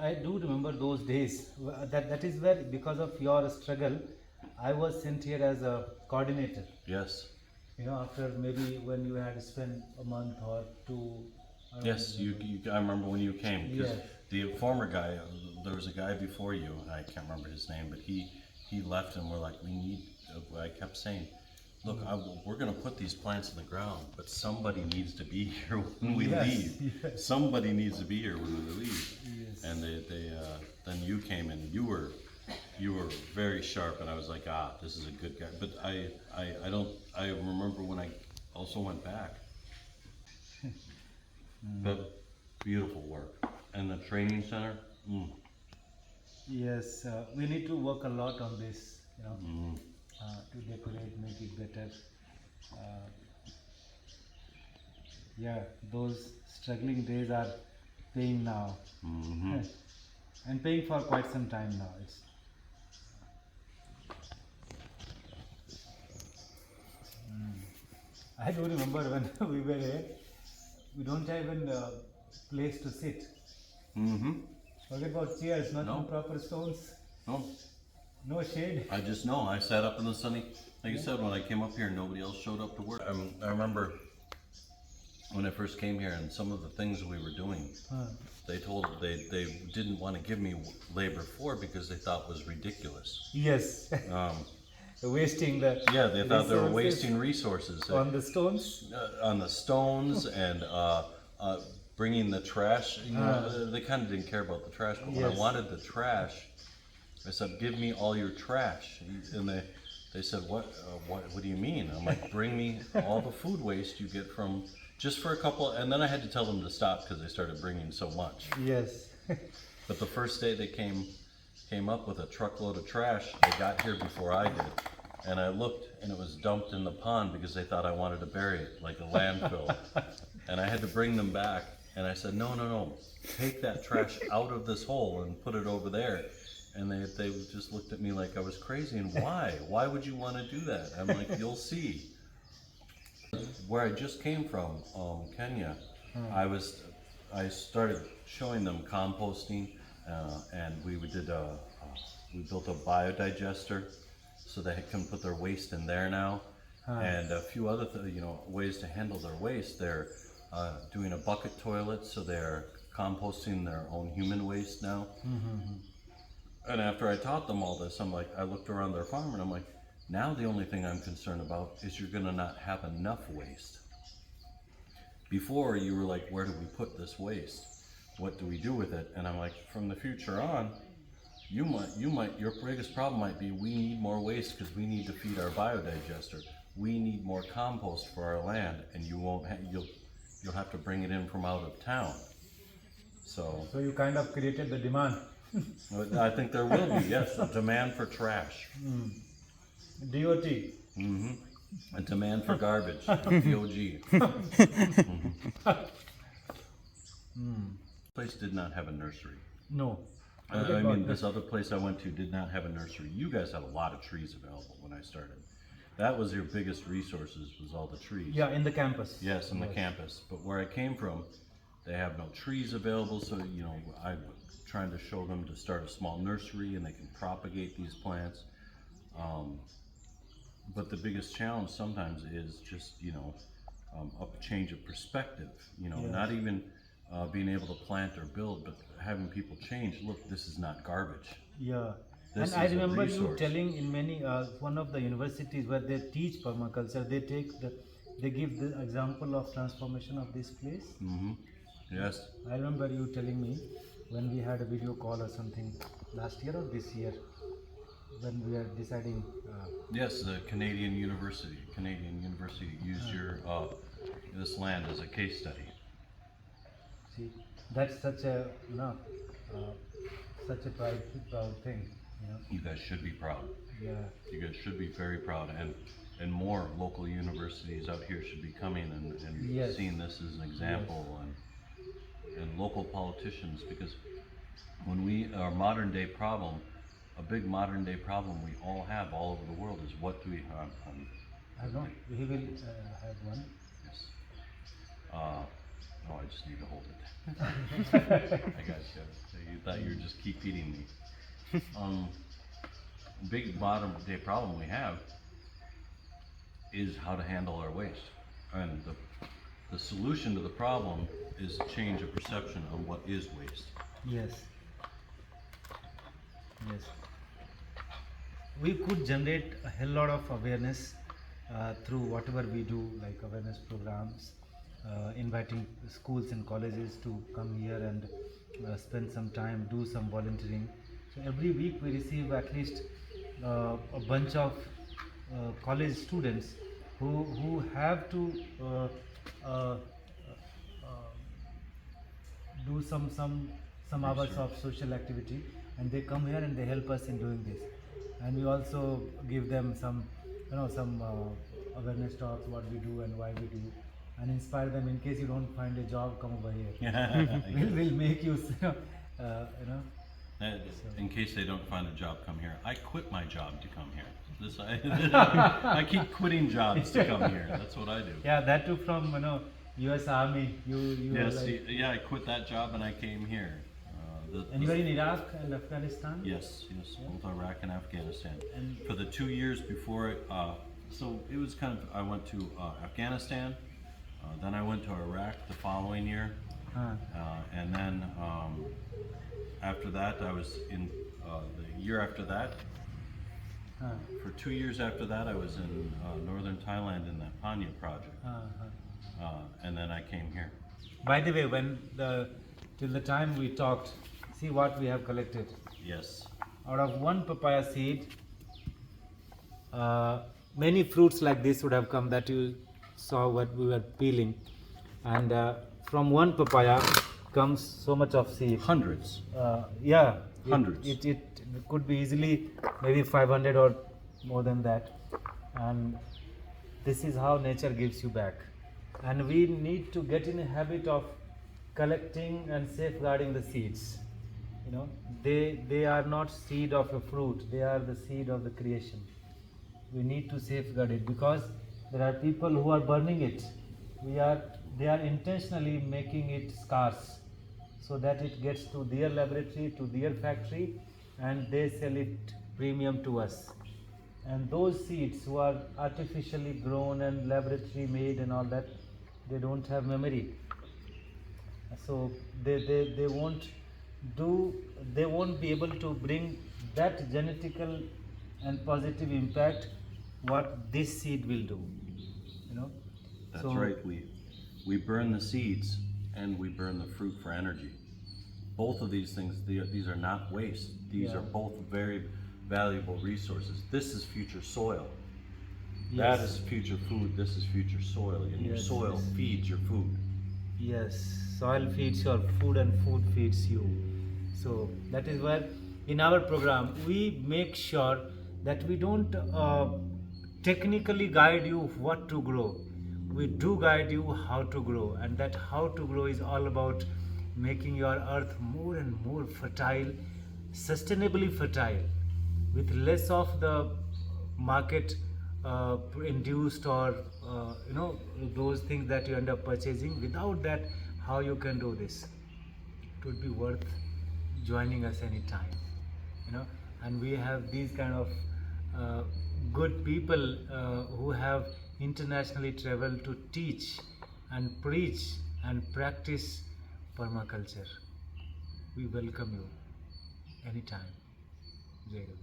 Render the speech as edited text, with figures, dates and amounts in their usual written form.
I do remember those days. That is where, because of your struggle, I was sent here as a coordinator. Yes. After maybe when you had spent a month or two. Yes, I remember when you came, because Yes. the former guy, there was a guy before you, I can't remember his name, but he left and we're like, I kept saying, look, we're going to put these plants in the ground, but somebody needs to be here when we Yes, leave. yes. Somebody needs to be here when we leave. Yes. And then you came in, you were very sharp, and I was like, this is a good guy. But I remember when I also went back. But beautiful work. And the training center, Yes, we need to work a lot on this, to decorate, make it better. Yeah, those struggling days are paying now, and paying for quite some time now. I do remember when we were here, we don't have even a place to sit. Forget about chairs, not No. even proper stones, No, no shade. I just know. I sat up in the sunny, like you said, when I came up here, nobody else showed up to work. I remember when I first came here and some of the things we were doing, they didn't want to give me labor for because they thought it was ridiculous. Yes, Um, wasting the yeah, they thought they were resources wasting resources on the stones. on the stones and bringing the trash. They kind of didn't care about the trash, but when I Yes. wanted the trash, I said, "Give me all your trash," and they said, "What do you mean?" I'm like, "Bring me all the food waste you get from just for a couple." And then I had to tell them to stop because they started bringing so much. Yes. But the first day they came up with a truckload of trash. They got here before I did, and I looked, and it was dumped in the pond because they thought I wanted to bury it like a landfill. And I had to bring them back, and I said, no, take that trash out of this hole and put it over there. And they just looked at me like I was crazy. And why would you want to do that? I'm like, you'll see. Where I just came from, Kenya, I started showing them composting, and we built a biodigester so they can put their waste in there now, and a few other ways to handle their waste. They're doing a bucket toilet, so they're composting their own human waste now. And after I taught them all this, I looked around their farm and I'm like, now the only thing I'm concerned about is you're gonna not have enough waste. Before you were like, where do we put this waste? What do we do with it? And I'm like, from the future on, your biggest problem might be we need more waste because we need to feed our biodigester. We need more compost for our land, and you'll have to bring it in from out of town. So you kind of created the demand. I think there will be, yes, a demand for trash. DOT. A demand for garbage, DOG. Place did not have a nursery. No. I mean, this other place I went to did not have a nursery. You guys had a lot of trees available when I started. That was your biggest resources, was all the trees. Yeah, in the campus. Yes, in the campus. But where I came from, they have no trees available, so I'm trying to show them to start a small nursery and they can propagate these plants. But the biggest challenge sometimes is just a change of perspective. Not even being able to plant or build, but having people change. Look, this is not garbage. Yeah. This And I is a remember you resource. telling in many one of the universities where they teach permaculture, they give the example of transformation of this place. Yes. I remember you telling me when we had a video call or something last year or this year, when we are deciding. Yes, the Canadian University used this land as a case study. See, that's such a proud thing. You guys should be proud. Yeah. You guys should be very proud, and more local universities out here should be coming and Yes. seeing this as an example, and local politicians, because when our modern day problem, a big modern day problem we all have all over the world is what do we have? I know he will have one. Yes. I just need to hold it. I got you. You thought you would just keep eating me. Big bottom day problem we have is how to handle our waste. And the solution to the problem is change of perception on what is waste. Yes. Yes. We could generate a hell lot of awareness through whatever we do, like awareness programs, inviting schools and colleges to come here and spend some time, do some volunteering. So every week we receive at least a bunch of college students who have to do some hours of social activity, and they come here and they help us in doing this. And we also give them some awareness talks, what we do and why we do, and inspire them. In case you don't find a job, come over here. we'll make you In case they don't find a job, come here. I quit my job to come here. I keep quitting jobs to come here. That's what I do. Yeah, that too from U.S. Army. Yes, I quit that job and I came here. And you were in Iraq and Afghanistan? Yes, both Iraq and Afghanistan. And for the 2 years before, so it was kind of, I went to Afghanistan, then I went to Iraq the following year, and then after that I was in the year after that. For 2 years after that, I was in northern Thailand in the Panya project, and then I came here. By the way, till the time we talked, see what we have collected. Yes. Out of one papaya seed, many fruits like this would have come that you saw what we were peeling, and from one papaya comes so much of seed. Hundreds. Hundreds. It could be easily maybe 500 or more than that, and this is how nature gives you back. And we need to get in a habit of collecting and safeguarding the seeds. They are not seed of a fruit, they are the seed of the creation. We need to safeguard it because there are people who are burning it. They are intentionally making it scarce so that it gets to their laboratory, to their factory, and they sell it premium to us. And those seeds who are artificially grown and laboratory made and all that, they don't have memory. So they won't be able to bring that genetical and positive impact what this seed will do. That's right. We burn the seeds and we burn the fruit for energy. Both of these things, these are not waste. These are both very valuable resources. This is future soil. Yes. That is future food. This is future soil. And your soil feeds your food. Yes, soil feeds your food and food feeds you. So that is where in our program we make sure that we don't technically guide you what to grow. We do guide you how to grow, and that how to grow is all about making your earth more and more fertile, sustainably fertile, with less of the market induced or those things that you end up purchasing. Without that, how you can do this? It would be worth joining us anytime. And we have these kind of good people who have internationally traveled to teach and preach and practice permaculture. We welcome you anytime. Jai Guru.